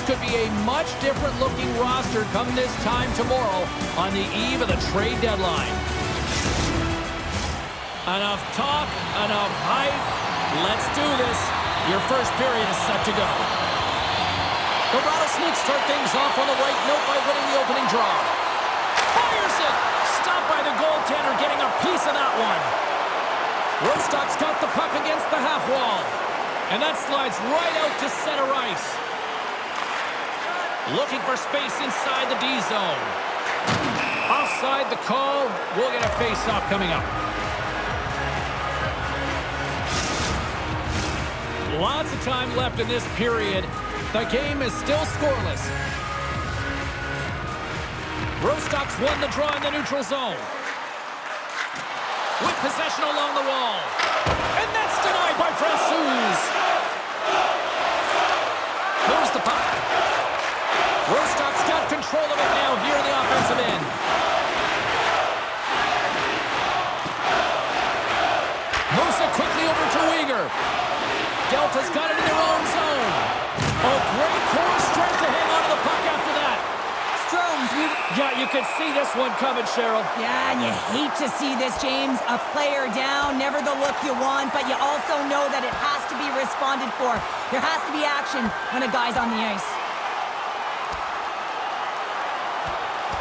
could be a much different-looking roster come this time tomorrow on the eve of the trade deadline. Enough talk, enough hype. Let's do this. Your first period is set to go. The Rattlesnakes start things off on the right note by winning the opening draw. Fires it! Stopped by the goaltender, getting a piece of that one. Rostock's got the puck against the half wall. And that slides right out to center ice. Looking for space inside the D zone. Offside the call. We'll get a face-off coming up. Lots of time left in this period. The game is still scoreless. Rostock's won the draw in the neutral zone. With possession along the wall. And that's denied by Francouz. Moves the puck. Rostock's got control of it now here in the offensive end. Moves it quickly over to Weegar. Delta's got it in their own zone. Oh, great core strength to hang on to the puck after that. Strome's Yeah, you could see this one coming, Cheryl. Yeah, and you hate to see this, James. A player down, never the look you want, but you also know that it has to be responded for. There has to be action when a guy's on the ice.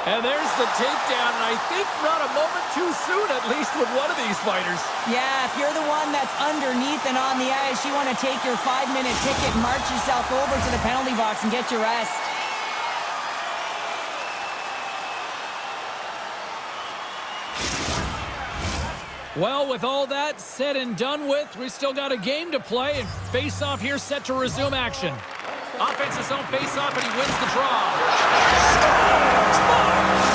And there's the takedown, and I think not a moment too soon, at least with one of these fighters. Yeah, if you're the one that's underneath and on the ice, you want to take your 5-minute ticket, march yourself over to the penalty box and get your rest. Well, with all that said and done with, we still got a game to play, and face-off here set to resume action. Offensive zone face-off, and he wins the draw.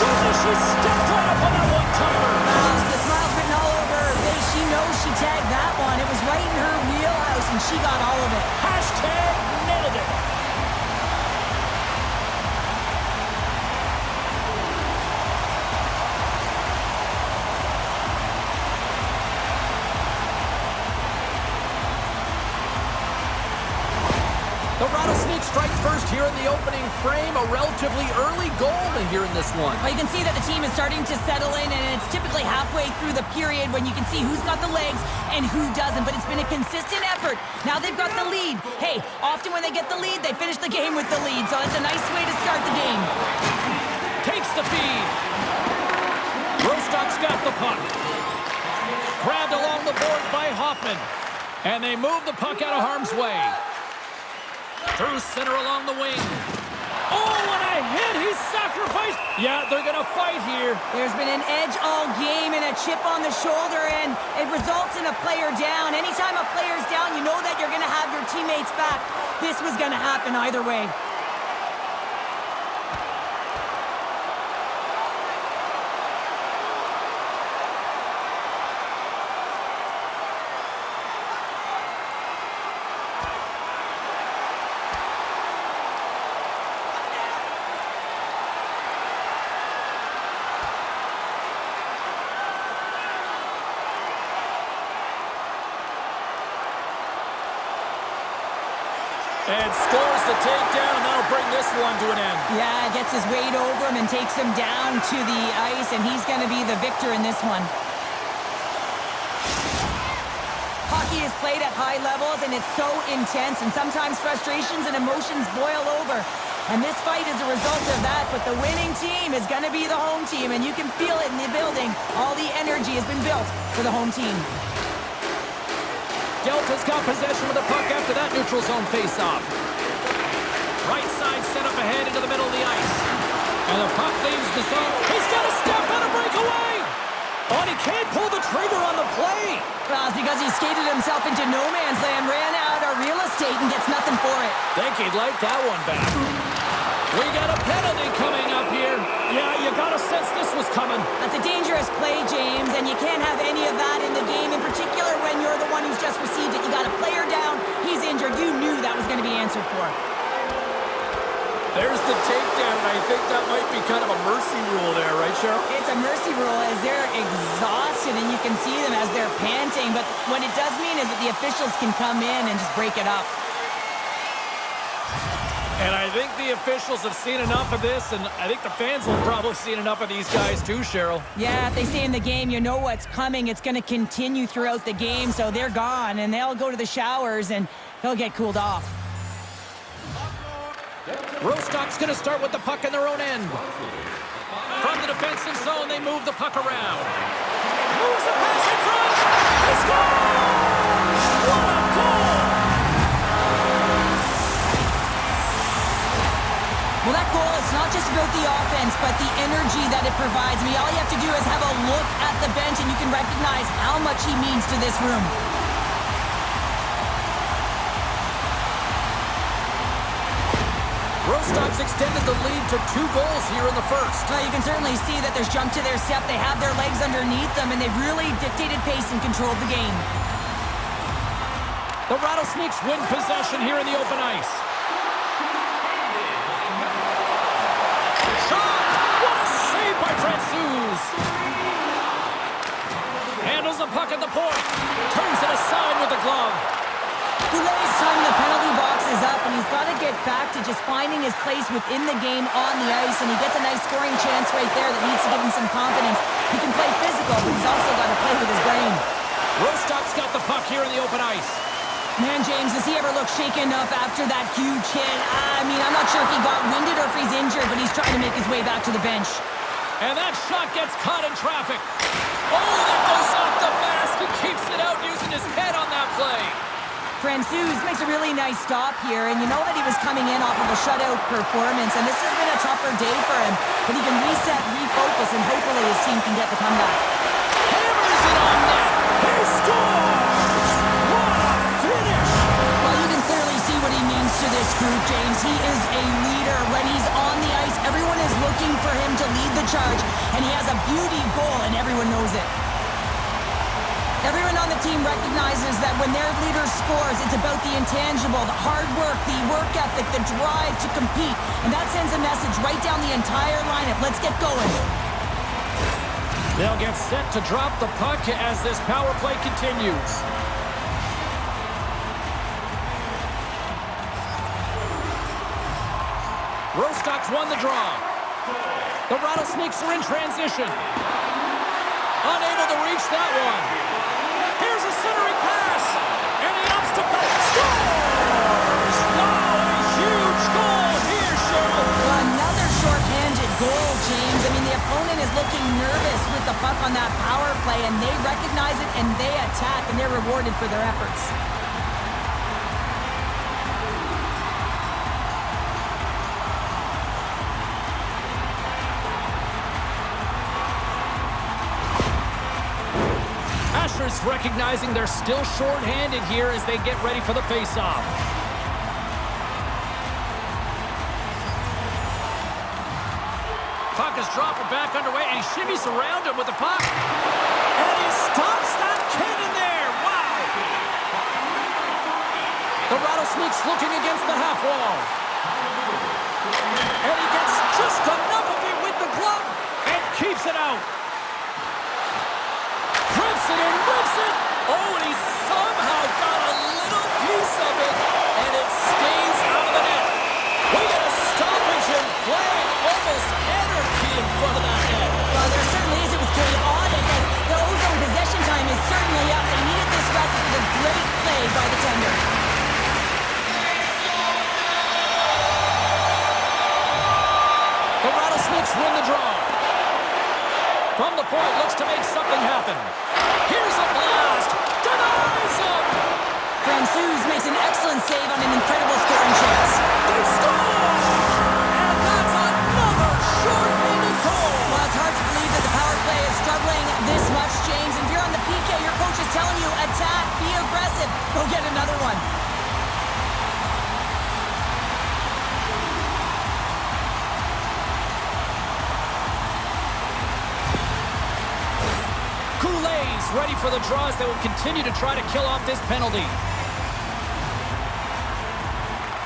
Goodness, she stepped right up on that one-timer. The smile's written all over her face. She knows she tagged that one. It was right in her wheelhouse, and she got all of it. Hashtag nailed it. The Rattlesnakes strike first here in the opening frame. A relatively early goal here in this one. Well, you can see that the team is starting to settle in, and it's typically halfway through the period when you can see who's got the legs and who doesn't. But it's been a consistent effort. Now they've got the lead. Hey, often when they get the lead, they finish the game with the lead. So it's a nice way to start the game. Takes the feed. Rostock's got the puck. Grabbed along the boards by Hoffman. And they move the puck out of harm's way. Through center along the wing. Oh, what a hit! He's sacrificed. Yeah, they're going to fight here. There's been an edge all game and a chip on the shoulder, and it results in a player down. Anytime a player's down, you know that you're going to have your teammates back. This was going to happen either way. And scores the takedown, and that'll bring this one to an end. Yeah, gets his weight over him and takes him down to the ice, and he's going to be the victor in this one. Hockey is played at high levels, and it's so intense, and sometimes frustrations and emotions boil over. And this fight is a result of that, but the winning team is going to be the home team, and you can feel it in the building. All the energy has been built for the home team. Delta's got possession of the puck after that neutral zone face-off. Right side set up ahead into the middle of the ice. And the puck leaves the zone. He's got a step and a breakaway! Oh, and he can't pull the trigger on the play. Well, it's because he skated himself into no man's land, ran out of real estate, and gets nothing for it. Think he'd like that one back. We got a penalty coming up here. Yeah, you got a sense this was coming. That's a dangerous play, James, and you can't have any of that in the game, in particular when you're the one who's just received it. You got a player down, he's injured. You knew that was going to be answered for. There's the takedown, and I think that might be kind of a mercy rule there, right, Cheryl? It's a mercy rule as they're exhausted, and you can see them as they're panting. But what it does mean is that the officials can come in and just break it up. And I think the officials have seen enough of this, and I think the fans will probably seen enough of these guys too, Cheryl. Yeah, if they stay in the game, you know what's coming. It's going to continue throughout the game, so they're gone, and they'll go to the showers, and they'll get cooled off. Rostock's going to start with the puck in their own end. From the defensive zone, they move the puck around. Moves the pass in front. They score! What a goal! Well, that goal is not just about the offense, but the energy that it provides. I mean, all you have to do is have a look at the bench, and you can recognize how much he means to this room. Rostock's extended the lead to 2 goals here in the first. Well, you can certainly see that there's jump to their step. They have their legs underneath them, and they've really dictated pace and controlled the game. The Rattlesnakes win possession here in the open ice. Shot! What a save by Francouz! Handles the puck at the point. Turns it aside with the glove. Goulet's time in the penalty box is up, and he's got to get back to just finding his place within the game on the ice, and he gets a nice scoring chance right there that needs to give him some confidence. He can play physical, but he's also got to play with his brain. Rostock's got the puck here in the open ice. Man, James, does he ever look shaken up after that huge hit? I mean, I'm not sure if he got winded or if he's injured, but he's trying to make his way back to the bench. And that shot gets caught in traffic. Oh, that goes off the mask. He keeps it out using his head on that play. Francouz makes a really nice stop here, and you know that he was coming in off of a shutout performance, and this has been a tougher day for him, but he can reset, refocus, and hopefully his team can get the comeback. Hammers it on net. He scores! What a finish! Well, you can clearly see what he means to this group, James. He is a leader. When he's on the ice, everyone is looking for him to lead the charge, and he has a beauty goal, and everyone knows it. Everyone on the team recognizes that when their leader scores, it's about the intangible, the hard work, the work ethic, the drive to compete. And that sends a message right down the entire lineup. Let's get going. They'll get set to drop the puck as this power play continues. Rostock's won the draw. The Rattlesnakes are in transition. Unable to reach that one. Here's a centering pass, and he ups to play. Scores! Wow, a huge goal here, Cheryl. Another short-handed goal, James. I mean, the opponent is looking nervous with the puck on that power play, and they recognize it, and they attack, and they're rewarded for their efforts. Recognizing they're still short-handed here as they get ready for the face-off. Puck is dropping back underway, and he shimmies around him with the puck. And he stops that kid in there. Wow! The Rattlesnakes looking against the half wall. And he gets just enough of it with the glove and keeps it out. Rips it and rips it. Oh, and he somehow got a little piece of it, and it stays out of the net. We got a stoppage in play, almost anarchy in front of that net. Well, there certainly is. It was chaotic, and the ozone possession time is certainly up. They needed this rest for the great play by the tender. The Rattlesnakes win the draw. From the point, looks to make something happen. Here's a blast. Denies him. Francouz makes an excellent save on an incredible scoring chance. They score! And that's another short-handed goal. Well, it's hard to believe that the power play is struggling this much, James. And if you're on the PK, your coach is telling you, attack, be aggressive, go get another one. Ready for the draws. They will continue to try to kill off this penalty.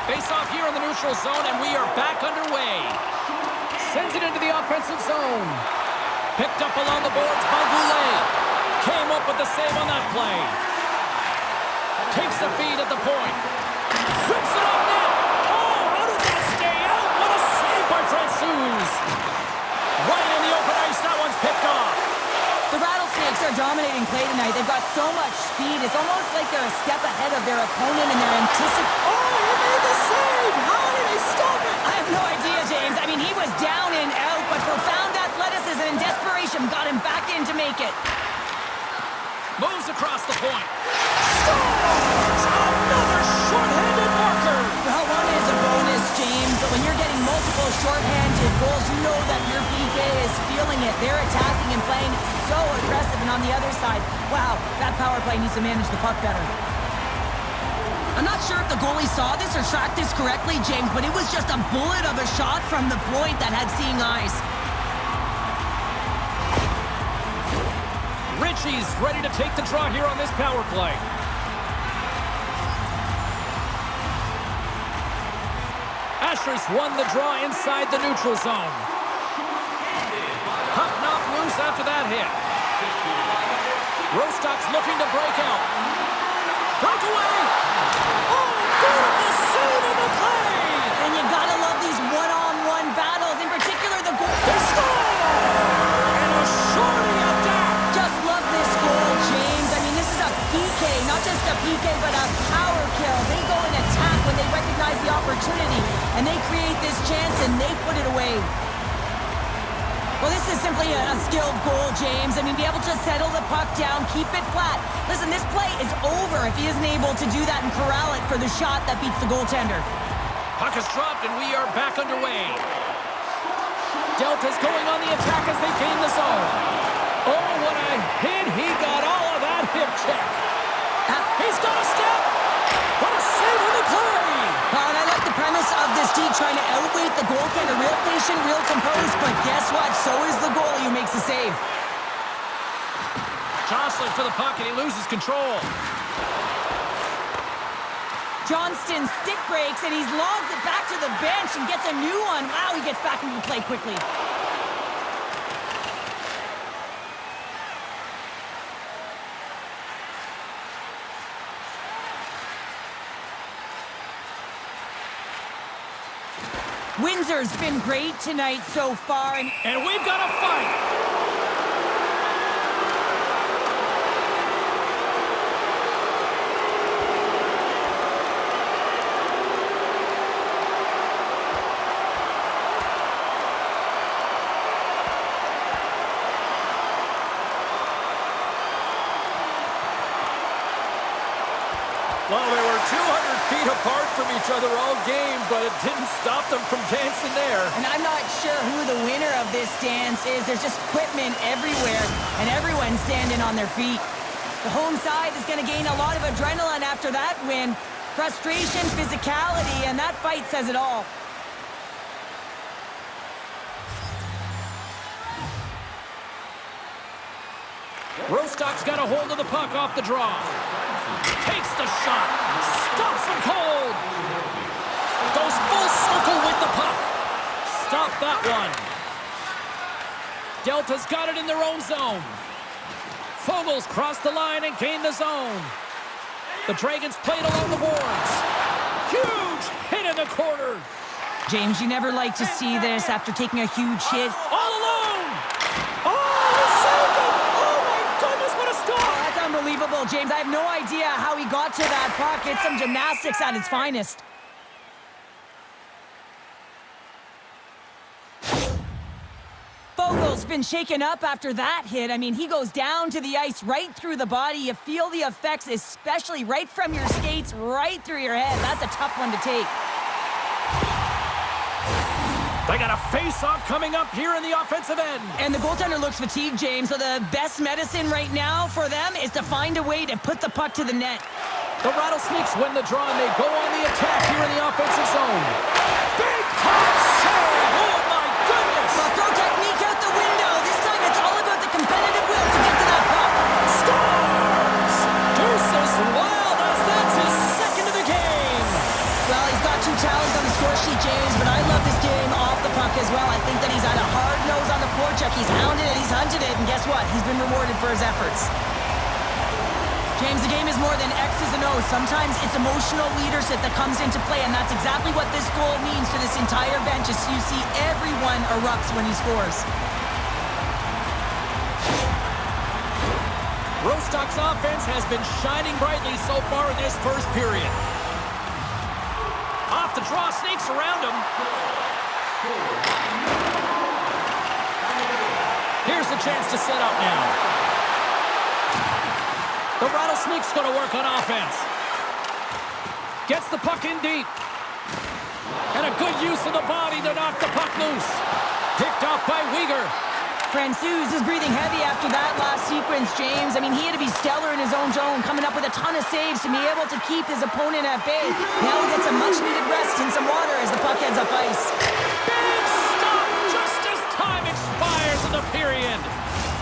Face off here in the neutral zone, and we are back underway. Sends it into the offensive zone. Picked up along the boards by Goulet. Came up with the save on that play. Takes the feed at the point. Whips it up net. Oh, how did that on play tonight. They've got so much speed. It's almost like they're a step ahead of their opponent, and they're anticipating. Oh, he made the save! How did he stop it? I have no idea, James. I mean, he was down and out, but profound athleticism and desperation got him back in to make it. Moves across the point. Scores! Another short-handed marker! Well, one is a bonus, James, but when you're getting multiple short-handed goals, you know that your PK is feeling it. They're attacking and playing so aggressive, and on the other side, wow, that power play needs to manage the puck better. I'm not sure if the goalie saw this or tracked this correctly, James, but it was just a bullet of a shot from the point that had seeing eyes. Ritchie's ready to take the draw here on this power play. Asher's won the draw inside the neutral zone. Puck knocked loose after that hit. Rostock's looking to break out. Breakaway! Oh, beautiful save in the play! And you gotta love these one-on-one battles, in particular the goal. They score! And a shorty at that! Just love this goal, James. I mean, this is a PK, not just a PK, but a power kill. They go and attack when they recognize the opportunity, and they create this chance, and they put it away. Well, this is simply a skilled goal, James. I mean, be able to settle the puck down, keep it flat. Listen, this play is over if he isn't able to do that and corral it for the shot that beats the goaltender. Puck is dropped, and we are back underway. Delta's going on the attack as they gain the zone. Oh, what a hit. He got all of that hip check. He's got a step. What a save on the play. And I like the premise of this D trying to outweight the goaltender. Real patient, real composed, but guess what? So is the goalie who makes the save. Jostling for the puck, and he loses control. Johnston stick breaks, and he's logged it back to the bench and gets a new one. Wow, he gets back into the play quickly. Windsor's been great tonight so far. And we've got a fight. Well, they were 200 feet apart from each other all game, but it didn't stop them from dancing there. And I'm not sure who the winner of this dance is. There's just equipment everywhere, and everyone's standing on their feet. The home side is going to gain a lot of adrenaline after that win. Frustration, physicality, and that fight says it all. Rostock's got a hold of the puck off the draw. Takes the shot. Stops him cold. Goes full circle with the puck. Stop that one. Delta's got it in their own zone. Fogel's crossed the line and gained the zone. The Dragons played along the boards. Huge hit in the corner. James, you never like to see this after taking a huge hit. All alone. Oh, he saved it. Oh, my goodness, what a stop. Oh, that's unbelievable, James. I have no idea how he got to that puck. It's some gymnastics at its finest. Fogel's been shaken up after that hit. I mean, he goes down to the ice right through the body. You feel the effects, especially right from your skates, right through your head. That's a tough one to take. They got a face-off coming up here in the offensive end. And the goaltender looks fatigued, James, so the best medicine right now for them is to find a way to put the puck to the net. The Rattlesnakes win the draw, and they go on the attack here in the offensive zone. Big time save! Oh, my goodness! Well, throw technique out the window. This time it's all about the competitive will to get to that puck. Scores! Deuces Wild as that's his second of the game. Well, he's got 2 talents on the score sheet, James, but I love this game off the puck as well. I think that he's had a hard nose on the forecheck. He's hounded it, he's hunted it, and guess what? He's been rewarded for his efforts. James, the game is more than X's and O's. Sometimes it's emotional leadership that comes into play, and that's exactly what this goal means to this entire bench. As you see, everyone erupts when he scores. Rostock's offense has been shining brightly so far in this first period. Off the draw, Snakes around him. Here's the chance to set up now. The Rattlesnakes going to work on offense. Gets the puck in deep. And a good use of the body to knock the puck loose. Picked off by Weegar. Francouz is breathing heavy after that last sequence, James. I mean, he had to be stellar in his own zone, coming up with a ton of saves to be able to keep his opponent at bay. Now he gets a much-needed rest and some water as the puck heads up ice. Big stop just as time expires in the period.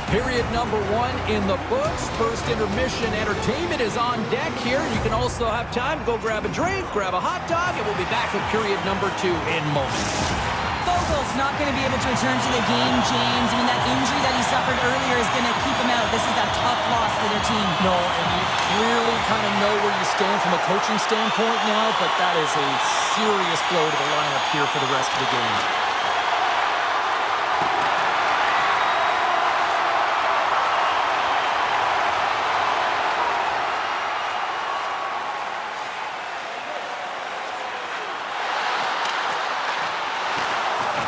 Period number 1 in the books. First intermission entertainment is on deck here. You can also have time to go grab a drink, grab a hot dog, and we'll be back with period number 2 in moments. Vogel's not going to be able to return to the game, James. I mean, that injury that he suffered earlier is going to keep him out. This is a tough loss for their team. No, and you clearly kind of know where you stand from a coaching standpoint now, but that is a serious blow to the lineup here for the rest of the game.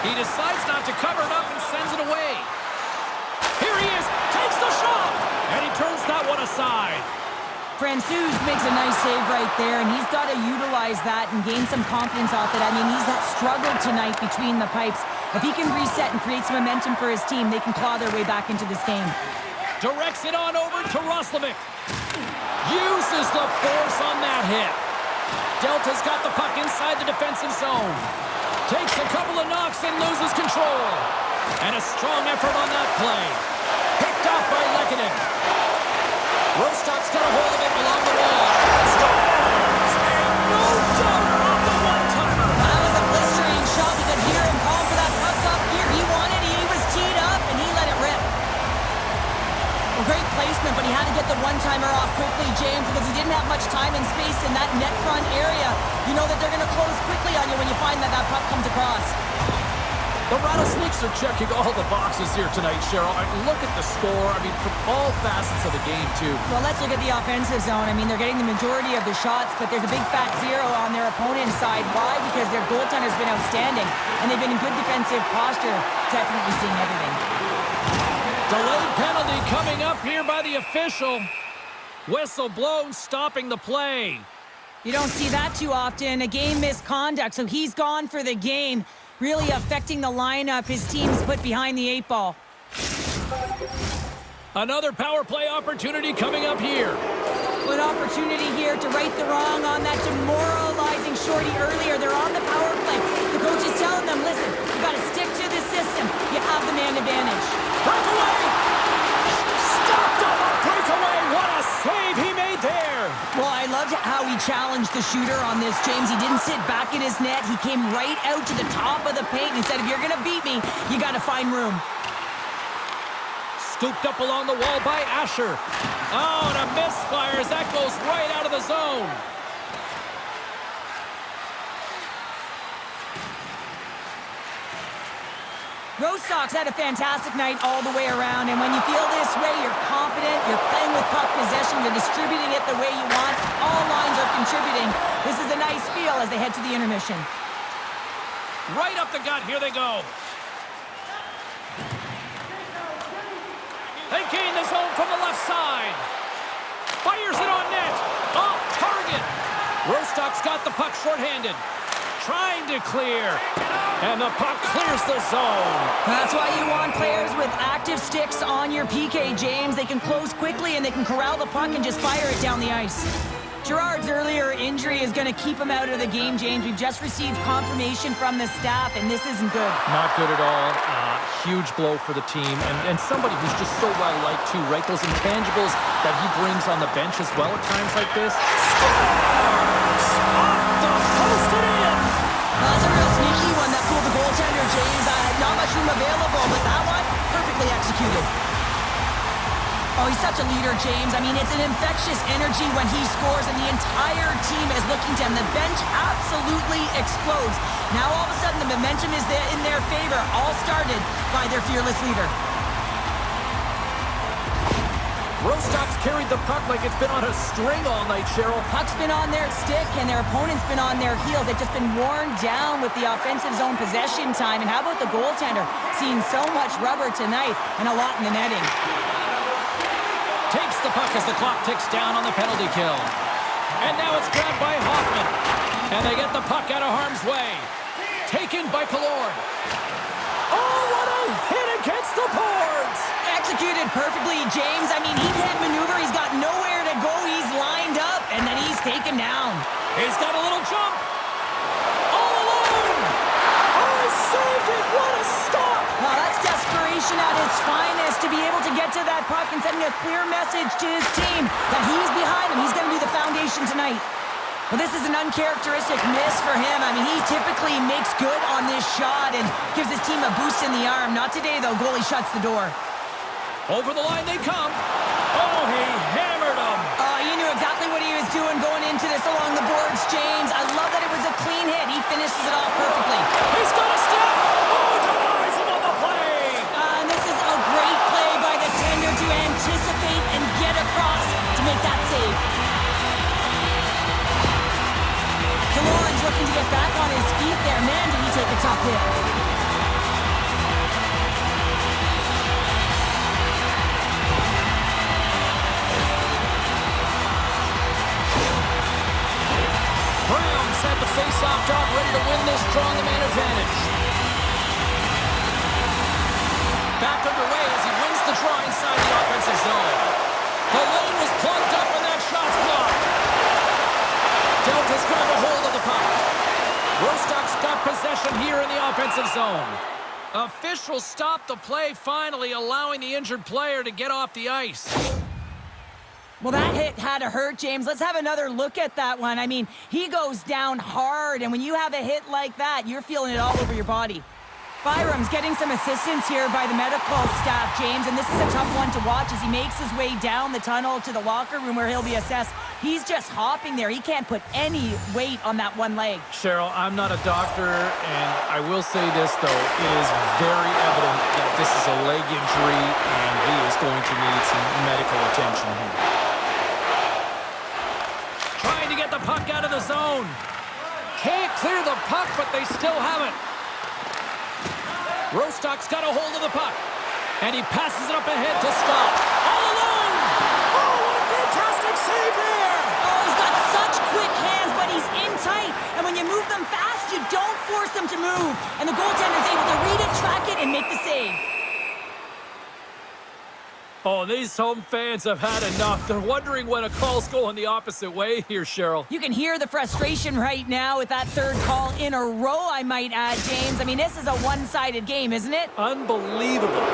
He decides not to cover it up and sends it away. Here he is, takes the shot, and he turns that one aside. Francouz makes a nice save right there, and he's got to utilize that and gain some confidence off it. I mean, he's that struggle tonight between the pipes. If he can reset and create some momentum for his team, they can claw their way back into this game. Directs it on over to Rattlesnakes. Uses the force on that hit. Delta's got the puck inside the defensive zone. Takes a couple of knocks and loses control. And a strong effort on that play. Picked off by Lehkonen. Rostock's got a hold of it along the wall. Scores! And no doubter off the one-timer. That was a blistering shot. We could hear him call for that puck up here. He wanted it. He was teed up, and he let it rip. Well, great placement, but he had to get the one-timer off quickly, James, because he didn't have much time and space in that net front area. You know that they're going to close quickly on you when you find that that puck comes across. The Rattlesnakes are checking all the boxes here tonight, Cheryl. I mean, look at the score. I mean, from all facets of the game, too. Well, let's look at the offensive zone. I mean, they're getting the majority of the shots, but there's a big fat zero on their opponent's side. Why? Because their goaltender's been outstanding, and they've been in good defensive posture, definitely seeing everything. Delayed penalty coming up here by the official. Whistle blown, stopping the play. You don't see that too often, a game misconduct, so he's gone for the game, really affecting the lineup his team's put behind the 8 ball. Another power play opportunity coming up here. An opportunity here to right the wrong on that demoralizing shorty earlier. They're on the power play. The coach is telling them, listen, you got to stick to the system. You have the man advantage. Breakaway! Stopped on the breakaway! What a save he made there! Well, I loved how he challenged the shooter on this, James. He didn't sit back in his net. He came right out to the top of the paint and he said, if you're going to beat me, you got to find room. Scooped up along the wall by Asher. Oh, and a misfire as that goes right out of the zone. Rostock's had a fantastic night all the way around, and when you feel this way, you're confident, you're playing with puck possession, you're distributing it the way you want. All lines are contributing. This is a nice feel as they head to the intermission. Right up the gut, here they go. They gain the zone from the left side. Fires it on net. Off target. Rostock's got the puck shorthanded. Trying to clear. And the puck clears the zone. That's why you want players with active sticks on your PK, James. They can close quickly and they can corral the puck and just fire it down the ice. Gerard's earlier injury is going to keep him out of the game, James. We've just received confirmation from the staff, and this isn't good. Not good at all. Huge blow for the team. And somebody who's just so well-liked, too, right? Those intangibles that he brings on the bench as well at times like this. Scores! Off the post and in! That's a real sneaky one that fooled the goaltender, James. Not much room available, but that one, perfectly executed. Oh, he's such a leader, James. I mean, it's an infectious energy when he scores, and the entire team is looking to him. The bench absolutely explodes. Now, all of a sudden, the momentum is in their favor, all started by their fearless leader. Rostock's carried the puck like it's been on a string all night, Cheryl. Puck's been on their stick, and their opponent's been on their heels. They've just been worn down with the offensive zone possession time. And how about the goaltender? Seeing so much rubber tonight and a lot in the netting. Takes the puck as the clock ticks down on the penalty kill. And now it's grabbed by Hoffman. And they get the puck out of harm's way. Taken by Killorn. Oh, what a hit against the boards! Executed perfectly, James. I mean, he can't maneuver. He's got nowhere to go. He's lined up, and then he's taken down. He's got a little jump. All alone. Oh, he saved it. What a stop. Well, that's desperation at its finest to be able to get to that puck and sending a clear message to his team that he's behind him. He's going to be the foundation tonight. Well, this is an uncharacteristic miss for him. I mean, he typically makes good on this shot and gives his team a boost in the arm. Not today, though. Goalie shuts the door. Over the line they come. Oh, he hammered them. You knew exactly what he was doing going into this along the boards, James. I love that it was a clean hit. He finishes it off perfectly. He's got a step. Oh, denies him on the play. And this is a great play by the tender to anticipate and get across to make that save. Killorn's looking to get back on his feet there. Man, did he take a tough hit. Brown's had the face-off dot, ready to win this draw on the man advantage. Back underway as he wins the draw inside the offensive zone. The lane was plugged up and that shot's blocked. Delta's grabbed a hold of the puck. Rostock's got possession here in the offensive zone. Officials stop the play, finally allowing the injured player to get off the ice. Well, that hit had to hurt, James. Let's have another look at that one. I mean, he goes down hard, and when you have a hit like that, you're feeling it all over your body. Byram's getting some assistance here by the medical staff, James, and this is a tough one to watch as he makes his way down the tunnel to the locker room where he'll be assessed. He's just hopping there. He can't put any weight on that one leg. Cheryl, I'm not a doctor, and I will say this, though. It is very evident that this is a leg injury, and he is going to need some medical attention here. Trying to get the puck out of the zone. Can't clear the puck, but they still have it. Rostock's got a hold of the puck, and he passes it up ahead to Scott. All alone! Oh, what a fantastic save there! Oh, he's got such quick hands, but he's in tight. And when you move them fast, you don't force them to move. And the goaltender's able to read it, track it, and make the save. Oh, these home fans have had enough. They're wondering when a call's going the opposite way here, Cheryl. You can hear the frustration right now with that third call in a row, I might add, James. I mean, this is a one-sided game, isn't it? Unbelievable.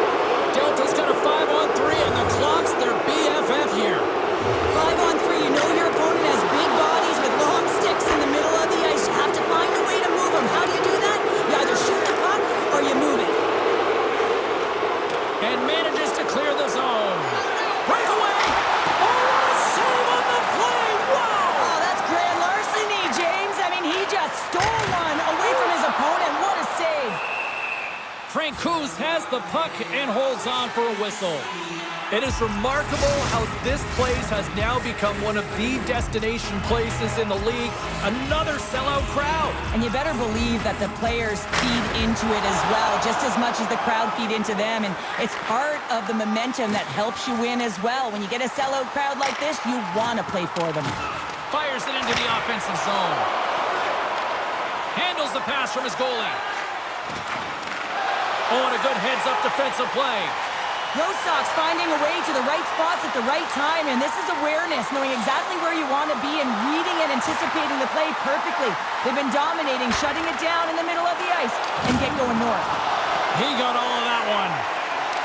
Delta's got a 5-on-3, and the clock's their BFF here. 5-on-3, you know your opponent has big bodies with long sticks in the middle of the ice. You have to find a way to move them. How do you do that? You either shoot the puck or you move it. And manages to clear the zone. Breakaway! Oh, what a save on the play! Wow! Oh, that's grand larceny, James. I mean, he just stole one away from his opponent. What a save. Frank Kuz has the puck and holds on for a whistle. It is remarkable how this place has now become one of the destination places in the league. Another sellout crowd. And you better believe that the players feed into it as well, just as much as the crowd feed into them. And it's part of the momentum that helps you win as well. When you get a sellout crowd like this, you want to play for them. Fires it into the offensive zone. Handles the pass from his goalie. Oh, and a good heads-up defensive play. Rostock's finding a way to the right spots at the right time, and this is awareness, knowing exactly where you want to be and reading and anticipating the play perfectly. They've been dominating, shutting it down in the middle of the ice, and get going north. He got all of that one.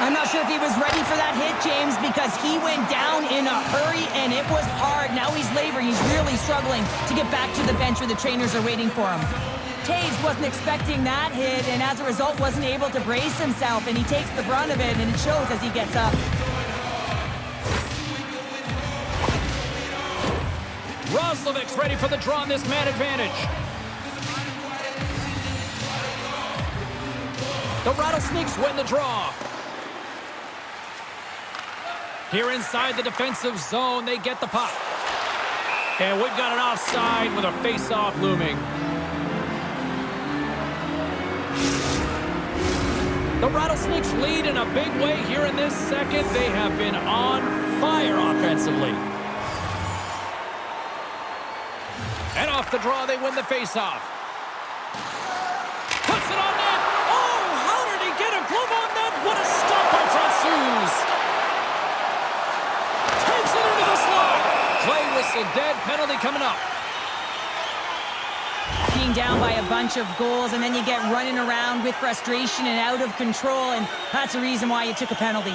I'm not sure if he was ready for that hit, James, because he went down in a hurry, and it was hard. Now he's laboring. He's really struggling to get back to the bench where the trainers are waiting for him. Taves wasn't expecting that hit, and as a result wasn't able to brace himself, and he takes the brunt of it, and it shows as he gets up. Roslovic's ready for the draw on this man advantage. The Rattlesnakes win the draw. Here inside the defensive zone, they get the puck. And we've got an offside with a face-off looming. The Rattlesnakes lead in a big way here in this second. They have been on fire offensively. And off the draw, they win the face-off. Puts it on net. Oh, how did he get a glove on net? What a stop by Francouz. Takes it into the slot. Play whistle dead. Penalty coming up. Being down by a bunch of goals, and then you get running around with frustration and out of control, and that's the reason why you took a penalty.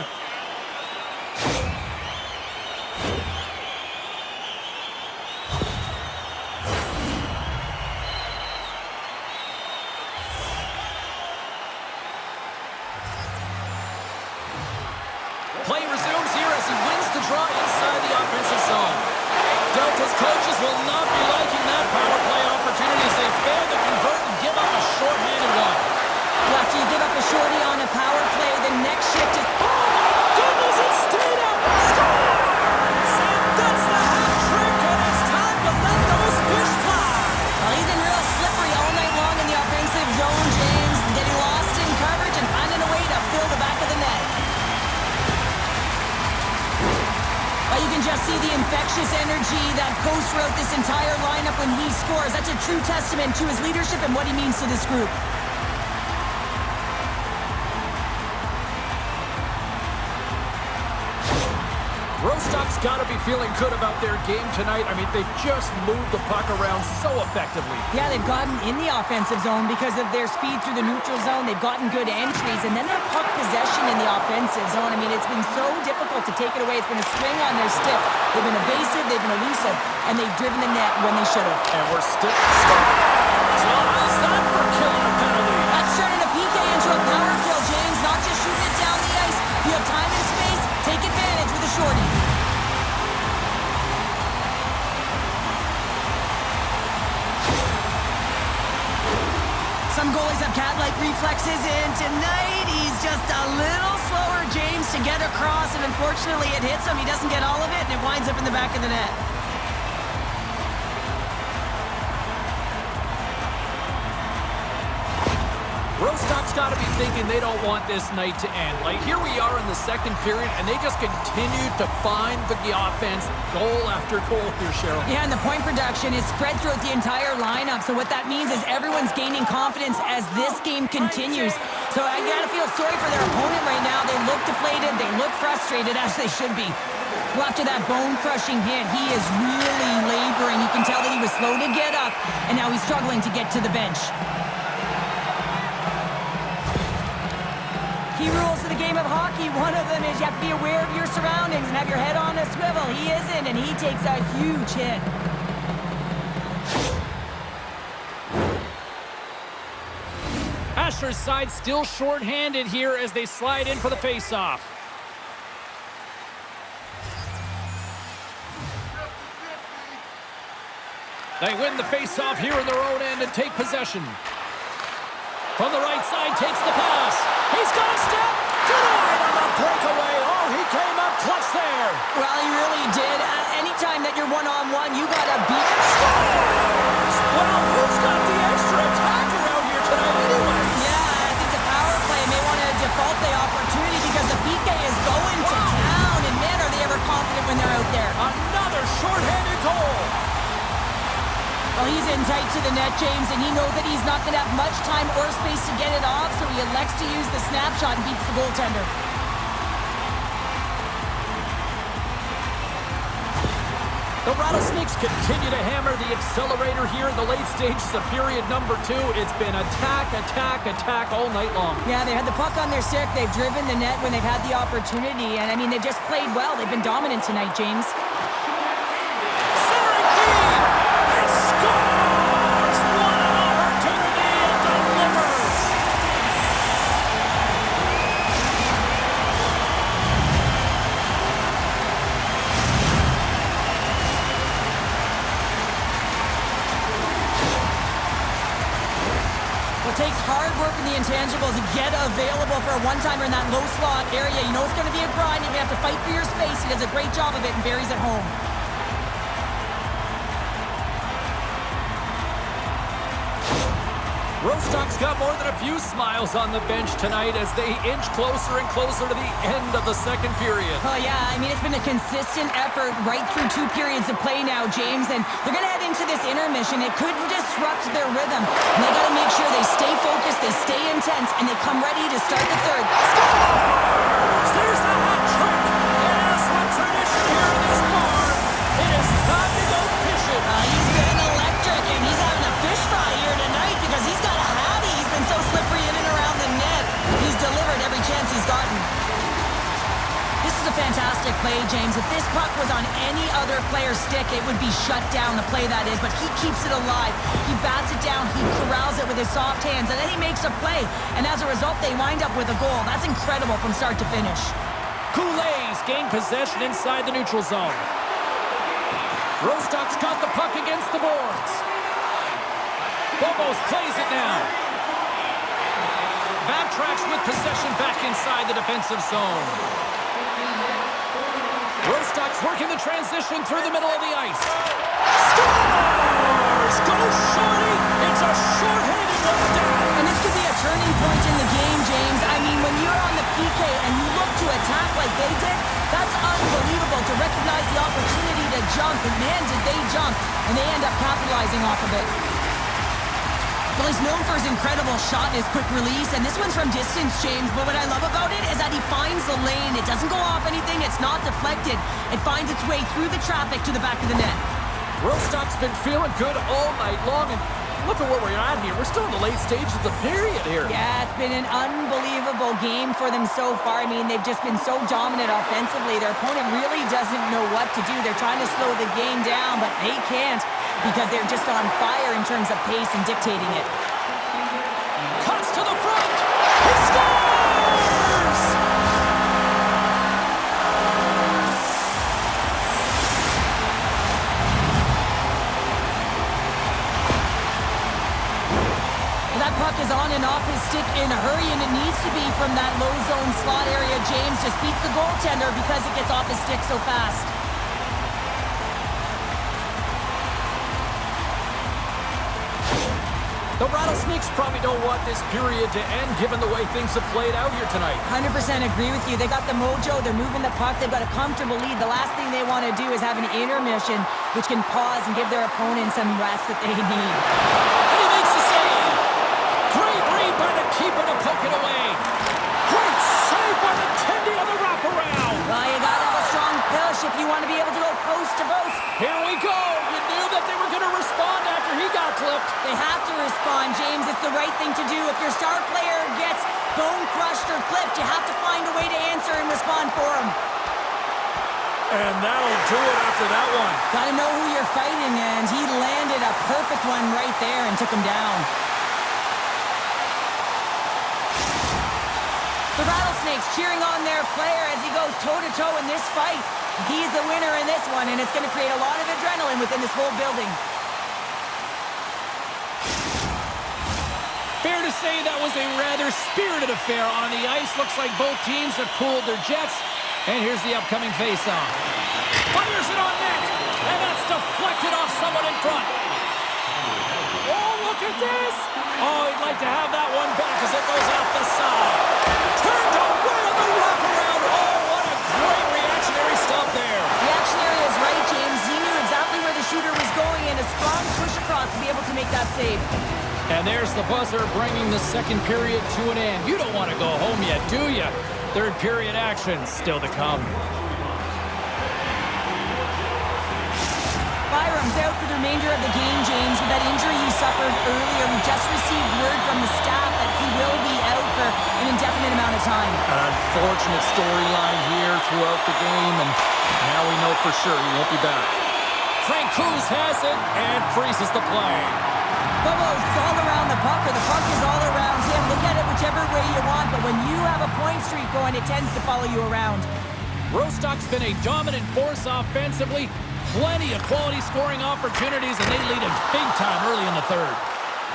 Play resumes here as he wins the draw inside the offensive zone. Delta's coaches will not be liking that power play opportunity as they fail to convert and give up a short-handed one. Well, after you give up a shorty on a power play, the next shift is... Oh, my goodness, it stayed up! Scores! And that's the hat trick, and it's time to let those fish fly! Well, he's been real slippery all night long in the offensive zone, James, getting lost in coverage and finding a way to fill the back of the net. Well, you can just see the infectious energy that goes throughout this entire lineup when he scores. That's a true testament to his leadership and what he means to this group. Rostock's got to be feeling good about their game tonight. I mean, they've just moved the puck around so effectively. Yeah, they've gotten in the offensive zone because of their speed through the neutral zone. They've gotten good entries, and then their puck possession in the offensive zone. I mean, it's been so difficult to take it away. It's been a string on their stick. They've been evasive, they've been elusive, and they've driven the net when they should have. And we're still... So how's that for killing a penalty? That's turning a PK into a power kill, James. Not just shooting it down the ice. If you have time and space, take advantage with a shorty. Some goalies have cat-like reflexes, and tonight he's just a little slower, James, to get across, and unfortunately it hits him. He doesn't get all of it, and it winds up in the back of the net. Rostock's got to be thinking they don't want this night to end. Like, here we are in the second period, and they just continue to find the offense goal after goal here, Cheryl. Yeah, and the point production is spread throughout the entire lineup, so what that means is everyone's gaining confidence as this game continues. So I gotta feel sorry for their opponent right now. They look deflated, they look frustrated, as they should be. Well, after that bone-crushing hit, he is really laboring. You can tell that he was slow to get up, and now he's struggling to get to the bench. Key rules of the game of hockey, one of them is you have to be aware of your surroundings and have your head on a swivel. He isn't, and he takes a huge hit. Asher's side still short-handed here as they slide in for the face-off. They win the face-off here in their own end and take possession. From the right side, takes the pass. He's got a step. Denied on the breakaway. Oh, he came up clutch there. Well, he really did. Anytime that you're one-on-one, you got to beat. Scores! Well, who's got the extra attacker out here tonight anyway? Yeah, I think the power play may want to default the opportunity because the PK is going to town. And man, are they ever confident when they're out there. Another short-handed goal. Well, he's in tight to the net, James, and he knows that he's not going to have much time or space to get it off, so he elects to use the snapshot and beats the goaltender. The Rattlesnakes continue to hammer the accelerator here in the late stages of period number 2. It's been attack, attack, attack all night long. Yeah, they had the puck on their stick. They've driven the net when they've had the opportunity, and, I mean, they've just played well. They've been dominant tonight, James. intangibles get available for a one-timer in that low slot area. You know it's going to be a grind. You're going to have to fight for your space. He does a great job of it and buries it home. Rostock's got more than a few smiles on the bench tonight as they inch closer and closer to the end of the second period. Oh, yeah. I mean, it's been a consistent effort right through 2 periods of play now, James. And they're going to head into this intermission. It could disrupt their rhythm. And they got to make sure they stay focused, they stay intense, and they come ready to start the third. There's the hat trick. And as with tradition here in this bar, it is time to go fishing. He's been electric, and he's having a fish fry here tonight because he's got a hattie. He's been so slippery in and around the net. He's delivered every chance he's gotten. This is a fantastic play, James. If this puck was on any other player's stick, it would be shut down, the play that is, but he keeps it alive. He bats it down, he corrals it with his soft hands, and then he makes a play. And as a result, they wind up with a goal. That's incredible from start to finish. Kool-Aid's gained possession inside the neutral zone. Rostock's got the puck against the boards. Bobos plays it now. Backtracks with possession back inside the defensive zone. Rostock's working the transition through the middle of the ice. Scores! Go Shorty! It's a short-handed one down. And this could be a turning point in the game, James. I mean, when you're on the PK and you look to attack like they did, that's unbelievable to recognize the opportunity to jump. And man, did they jump. And they end up capitalizing off of it. Well, he's known for his incredible shot and his quick release, and this one's from distance, James. But what I love about it is that he finds the lane. It doesn't go off anything. It's not deflected. It finds its way through the traffic to the back of the net. Rostock's been feeling good all night long, and look at where we're at here. We're still in the late stages of the period here. Yeah, it's been an unbelievable game for them so far. I mean, they've just been so dominant offensively. Their opponent really doesn't know what to do. They're trying to slow the game down, but they can't because they're just on fire in terms of pace and dictating it. Cuts to the front. He scores! That puck is on and off his stick in a hurry, and it needs to be from that low zone slot area. James just beats the goaltender because it gets off his stick so fast. The Rattlesnakes probably don't want this period to end given the way things have played out here tonight. 100% agree with you. They got the mojo. They're moving the puck. They've got a comfortable lead. The last thing they want to do is have an intermission, which can pause and give their opponent some rest that they need. And he makes the save. Great read by the keeper to poke it away. Great save by the Tendy on the wraparound. Well, you got to have a strong push if you want to be able to go post to post. Here we go. You knew that they were going to respond after he got clipped. They have to respond, James. It's the right thing to do. If your star player gets bone crushed or clipped, you have to find a way to answer and respond for him. And that'll do it after that one. Got to know who you're fighting, and he landed a perfect one right there and took him down. The Rattlesnakes cheering on their player as he goes toe-to-toe in this fight. He's the winner in this one, and it's going to create a lot of adrenaline within this whole building. Fair to say that was a rather spirited affair on the ice. Looks like both teams have cooled their jets. And here's the upcoming face-off. Fires it on net, and that's deflected off someone in front. Oh, look at this. Oh, he'd like to have that one back as it goes off the side. Turned away on the wraparound. Oh, what a great reactionary stop there. Reactionary is right, James. He knew exactly where the shooter was going, and a strong push across to be able to make that save. And there's the buzzer bringing the second period to an end. You don't want to go home yet, do you? Third period action still to come. Byram's out for the remainder of the game, James, with that injury he suffered earlier. We just received word from the staff that he will be out for an indefinite amount of time. An unfortunate storyline here throughout the game, and now we know for sure he won't be back. Frank Cruz has it and freezes the play. Bubbles is all around the puck, or the puck is all around him. Look at it whichever way you want, but when you have a point streak going, it tends to follow you around. Rostock's been a dominant force offensively. Plenty of quality scoring opportunities, and they lead him big time early in the third.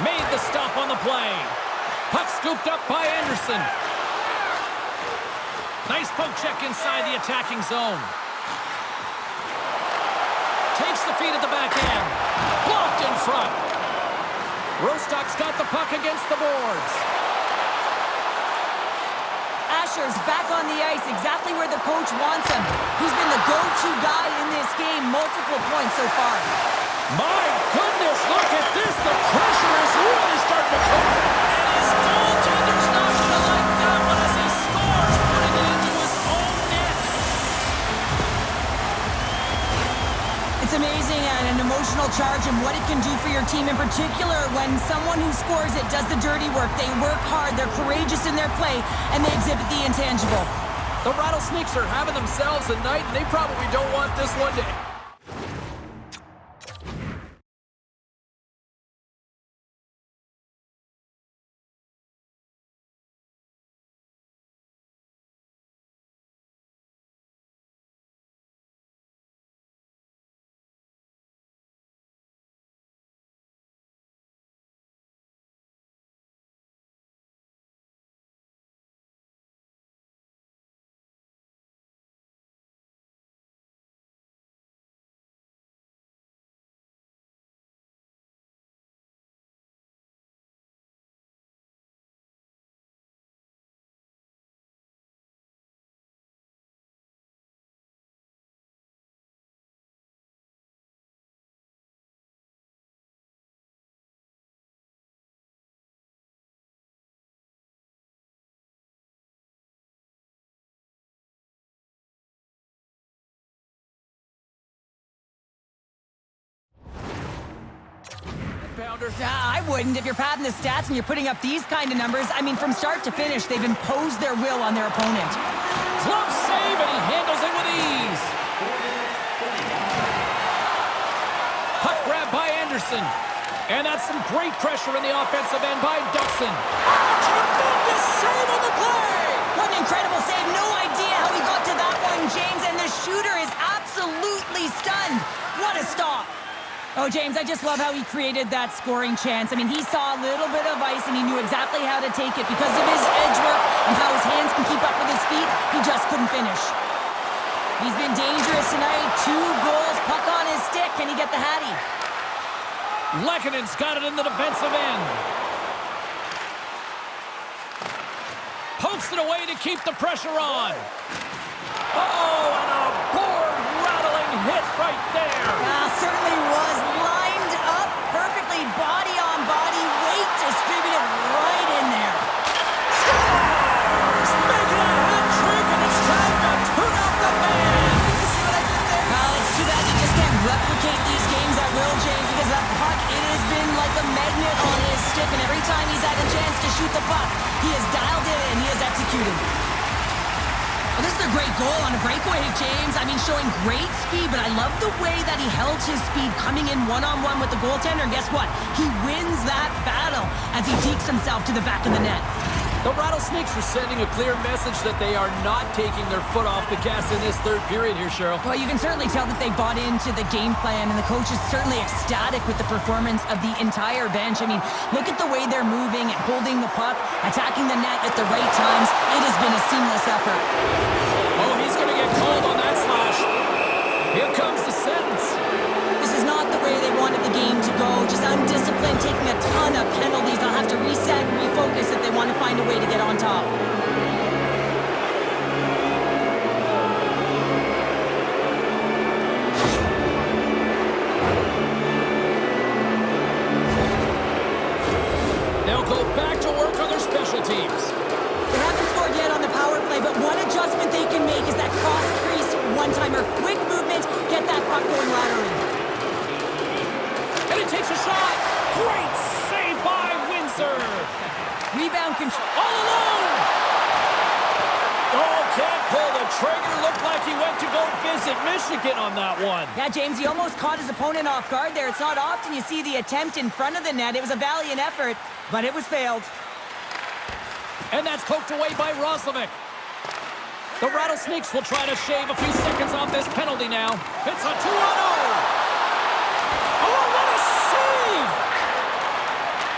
Made the stop on the play. Puck scooped up by Anderson. Nice poke check inside the attacking zone. Takes the feed at the back end. Blocked in front. Rostock's got the puck against the boards. Asher's back on the ice, exactly where the coach wants him. He's been the go-to guy in this game, multiple points so far. My goodness, look at this. The pressure is really starting to come. And his goaltender's not going to like that one as he scores, putting it into his own net. It's amazing and an emotional charge and what it can do for your team, in particular when someone who scores it does the dirty work. They work hard, they're courageous in their play, and they exhibit the intangible. The Rattlesnakes are having themselves a night, and they probably don't want this one to... I wouldn't if you're padding the stats and you're putting up these kind of numbers. I mean, from start to finish, they've imposed their will on their opponent. Glove save, and he handles it with ease. Puck grab by Anderson. And that's some great pressure in the offensive end by Dutson. Tremendous save on the play! What an incredible save. No idea how he got to that one, James. And the shooter is absolutely stunned. What a stop. Oh, James, I just love how he created that scoring chance. I mean, he saw a little bit of ice, and he knew exactly how to take it. Because of his edge work and how his hands can keep up with his feet, he just couldn't finish. He's been dangerous tonight. 2 goals, puck on his stick. Can he get the hattie? Lekkonen's got it in the defensive end. Pokes it away to keep the pressure on. Oh, and a board-rattling hit right there. Certainly was lined up perfectly, body on body, weight distributed right in there. Scores! Making a hat trick, and it's time to turn up the band. You see what I did there? Well, it's too bad you just can't replicate these games at will, James, because that puck, it has been like a magnet on his stick, and every time he's had a chance to shoot the puck, he has dialed it and he has executed. Well, this is a great goal on a breakaway, James. I mean, showing great speed, but I love the way that he held his speed coming in one-on-one with the goaltender. And guess what? He wins that battle as he dekes himself to the back of the net. The Rattlesnakes are sending a clear message that they are not taking their foot off the gas in this third period here, Cheryl. Well, you can certainly tell that they bought into the game plan, and the coach is certainly ecstatic with the performance of the entire bench. I mean, look at the way they're moving and holding the puck, attacking the net at the right times. It has been a seamless effort. Oh, he's going to get called on that slash. Here comes the sentence. This is not the way they wanted the game to go. Just undisciplined, taking a ton of penalties. They'll have to reset and refocus if they want to find a way to get on top. They'll go back to work on their special teams. They haven't scored yet on the power play, but one adjustment they can make is that cross-crease one-timer. Quick movement, get that puck going laterally. And he takes a shot. Great save by Windsor. Rebound control. All alone. Oh, can't pull the trigger. Looked like he went to go visit Michigan on that one. Yeah, James, he almost caught his opponent off guard there. It's not often you see the attempt in front of the net. It was a valiant effort, but it was failed. And that's poked away by Roslovic. The Rattlesnakes will try to shave a few seconds off this penalty now. It's a 2-on-0. Oh, what a save!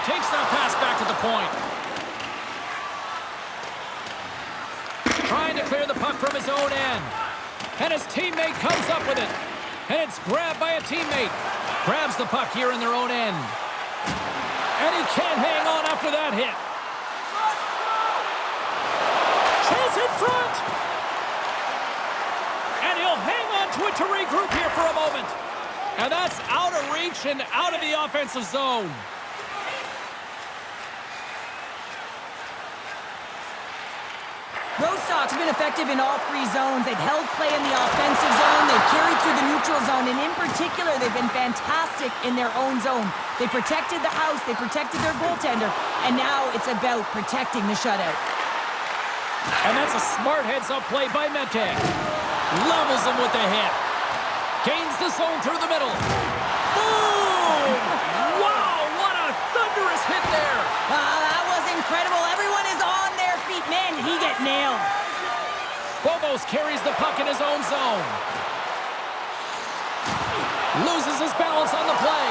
Takes that pass back to the point. trying to clear the puck from his own end. And his teammate comes up with it. And it's grabbed by a teammate. Grabs the puck here in their own end. And he can't hang on after that hit. Chase in front. And he'll hang on to it to regroup here for a moment. And that's out of reach and out of the offensive zone. Rostock's been effective in all three zones. They've held play in the offensive zone. They've carried through the neutral zone. And in particular, they've been fantastic in their own zone. They protected the house. They protected their goaltender. And now it's about protecting the shutout. And that's a smart heads-up play by Mete. Levels him with the hit. Gains the zone through the middle. Boom! Wow, what a thunderous hit there. That was incredible. Everyone is on their feet. Man, did he get nailed. Bobos carries the puck in his own zone. Loses his balance on the play.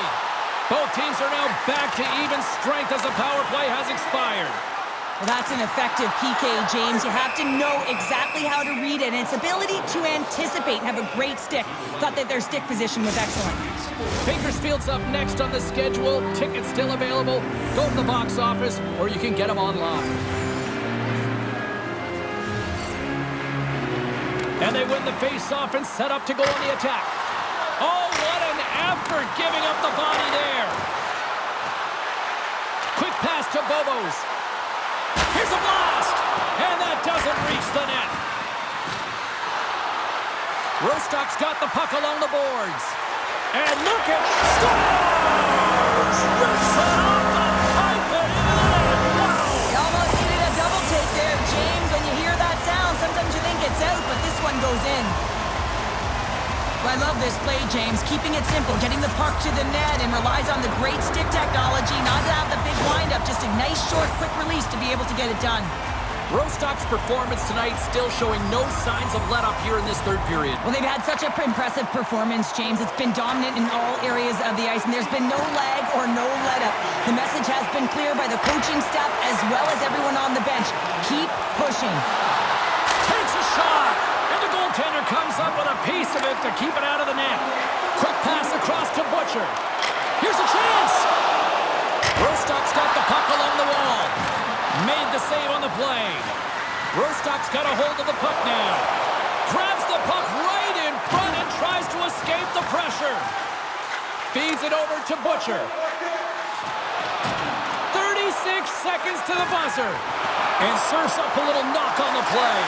Both teams are now back to even strength as the power play has expired. Well, that's an effective PK, James. You have to know exactly how to read it, and its ability to anticipate and have a great stick. Thought that their stick position was excellent. Bakersfield's up next on the schedule. Tickets still available. Go to the box office, or you can get them online. And they win the face-off and set up to go on the attack. Oh, what an effort giving up the body there. Quick pass to Bobos. Here's a blast! And that doesn't reach the net. Rostock's got the puck along the boards. And look at scores! Rips it off the pipe and into the net. Wow! You almost needed a double take there, James. When you hear that sound, sometimes you think it's out, but this one goes in. Well, I love this play, James. Keeping it simple, getting the puck to the net, and relies on the great stick technology, not to have the big windup, just a nice, short, quick release to be able to get it done. Rostock's performance tonight still showing no signs of let-up here in this third period. Well, they've had such an impressive performance, James. It's been dominant in all areas of the ice, and there's been no lag or no let-up. The message has been clear by the coaching staff as well as everyone on the bench. Keep pushing. Takes a shot, and the goaltender comes up with a piece of it to keep it out of the net. Quick pass across to Butcher. Here's a chance. Rostock's got the puck along the wall. Made the save on the play. Rostock's got a hold of the puck now. Grabs the puck right in front and tries to escape the pressure. Feeds it over to Butcher. 36 seconds to the buzzer. And serves up a little knock on the play.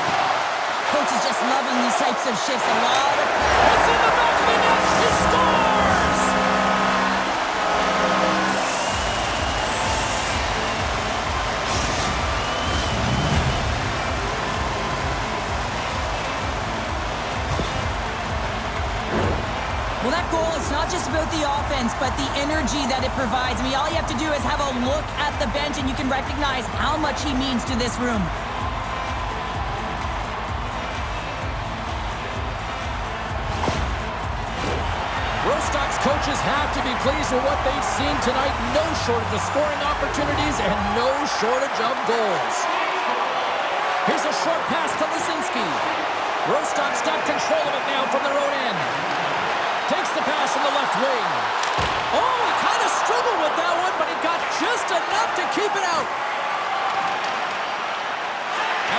Coach is just loving these types of shifts. A lot of... It's in the back of the net. He scores! Well, that goal is not just about the offense, but the energy that it provides. I mean, all you have to do is have a look at the bench, and you can recognize how much he means to this room. Rostock's coaches have to be pleased with what they've seen tonight. No shortage of scoring opportunities and no shortage of goals. Here's a short pass to Lisinski. Rostock's got control of it now from their own end. Takes the pass in the left wing. Oh, he kind of struggled with that one, but he got just enough to keep it out.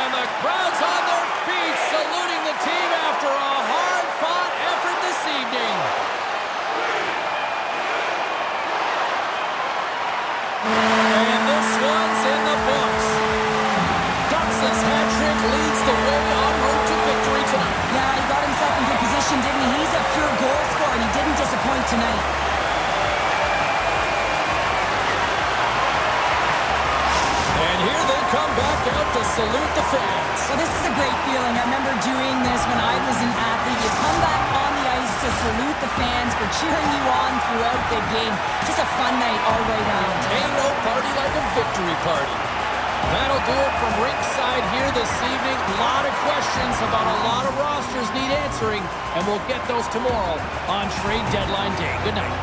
And the crowd's on their feet, saluting the team after a hard-fought effort this evening. And this one's in the books. Dux's hat trick leads the way en route to victory tonight. Yeah, he got himself in good position, didn't he? He's a pure goal scorer, and he didn't disappoint tonight. And here they come back out to salute the fans. Well, this is a great feeling. I remember doing this when I was an athlete. You come back on the ice to salute the fans for cheering you on throughout the game. Just a fun night all the way round. Ain't no party like a victory party. That'll do it from ringside here this evening. A lot of questions about a lot of rosters need answering, and we'll get those tomorrow on trade deadline day. Good night.